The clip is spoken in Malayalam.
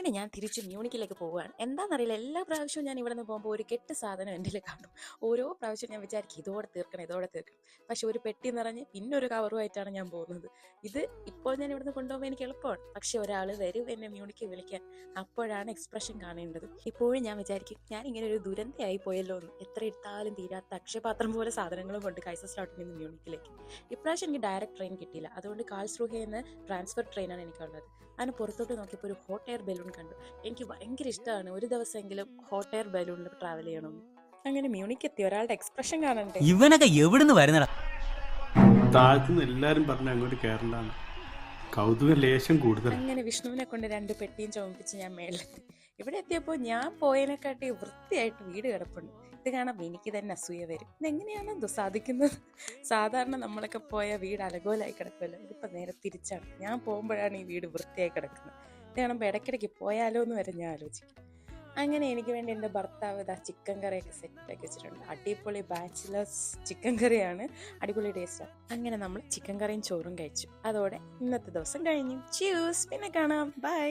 അങ്ങനെ ഞാൻ തിരിച്ച് മ്യൂണിക്കിലേക്ക് പോവുകയാണ്. എന്താണെന്നറിയില്ല, എല്ലാ പ്രാവശ്യവും ഞാൻ ഇവിടെ നിന്ന് പോകുമ്പോൾ ഒരു കെട്ട് സാധനം എൻ്റെ കാണും. ഓരോ പ്രാവശ്യം ഞാൻ വിചാരിക്കും ഇതോടെ തീർക്കണം. പക്ഷെ ഒരു പെട്ടി നിറഞ്ഞ് പിന്നെ ഒരു കവറുമായിട്ടാണ് ഞാൻ പോകുന്നത്. ഇത് ഇപ്പോൾ ഞാൻ ഇവിടുന്ന് കൊണ്ടുപോകുമ്പോൾ എനിക്ക് എളുപ്പമാണ്. പക്ഷെ ഒരാൾ വരും എന്നെ മ്യൂണിക്ക് വിളിക്കാൻ. അപ്പോഴാണ് എക്സ്പ്രഷൻ കാണേണ്ടത്. ഇപ്പോഴും ഞാൻ വിചാരിക്കും ഞാൻ ഇങ്ങനെ ഒരു ദുരന്തയായി പോയല്ലോ എന്ന്. എത്ര എടുത്താലും തീരാത്ത അക്ഷയപാത്രം പോലെ സാധനങ്ങളും കൊണ്ട് കൈസസ്ലോട്ടിൽ നിന്ന് മ്യൂണിക്കിലേക്ക്. ഇപ്രാവശ്യം എനിക്ക് ഡയറക്റ്റ് ട്രെയിൻ കിട്ടിയില്ല. അതുകൊണ്ട് കാൾസ്റൂഹയിൽ നിന്ന് ട്രാൻസ്ഫർ ട്രെയിനാണ് എനിക്കുള്ളത്. അതിന് പുറത്തോട്ട് നോക്കിയപ്പോൾ ഒരു ഹോട്ട് എയർ ബലൂൺ കണ്ടു. എനിക്ക് ഭയങ്കര ഇഷ്ടമാണ് ഒരു ദിവസമെങ്കിലും ഹോട്ട് എയർ ബലൂണിൽ ട്രാവൽ ചെയ്യണമെന്ന്. അങ്ങനെ മ്യൂണിക്ക് എത്തി. ഒരാളുടെ എക്സ്പ്രഷൻ കാണണ്ടേ. ഇവനൊക്കെ എവിടുന്ന് വരുന്നടാ? താഴ്ത്തുനിന്ന് എല്ലാരും പറഞ്ഞ അങ്ങോട്ട് കയറണ്ടാണ്. കൗതുക ലേശം കൂടുതൽ. അങ്ങനെ വിഷ്ണുവിനെ കൊണ്ട് 2 പെട്ടിയും ചുമപ്പിച്ച് ഞാൻ മേളിലെത്തി. ഇവിടെ എത്തിയപ്പോൾ ഞാൻ പോയതിനെക്കാട്ടി വൃത്തിയായിട്ട് വീട് കിടപ്പുണ്ട്. ഇത് കാണാൻ എനിക്ക് തന്നെ അസൂയ വരും. ഇതെങ്ങനെയാണ് എന്തോ സാധിക്കുന്നത്? സാധാരണ നമ്മളൊക്കെ പോയ വീട് അലകോലായി കിടക്കുമല്ലോ. ഇതിപ്പോൾ നേരെ തിരിച്ചാണ്. ഞാൻ പോകുമ്പോഴാണ് ഈ വീട് വൃത്തിയായി കിടക്കുന്നത്. ഇത് കാണുമ്പോൾ ഇടയ്ക്കിടയ്ക്ക് പോയാലോ എന്ന് വരെ ഞാൻ ആലോചിക്കും. അങ്ങനെ എനിക്ക് വേണ്ടി എൻ്റെ ഭർത്താവ് ഇതാ ചിക്കൻ കറിയൊക്കെ സെറ്റാക്കി വെച്ചിട്ടുണ്ട്. അടിപൊളി ബാച്ചിലേഴ്സ് ചിക്കൻ കറിയാണ്, അടിപൊളി ടേസ്റ്റാണ്. അങ്ങനെ നമ്മൾ ചിക്കൻ കറിയും ചോറും കഴിച്ചു. അതോടെ ഇന്നത്തെ ദിവസം കഴിഞ്ഞു. ച്യൂസ്, പിന്നെ കാണാം, ബൈ.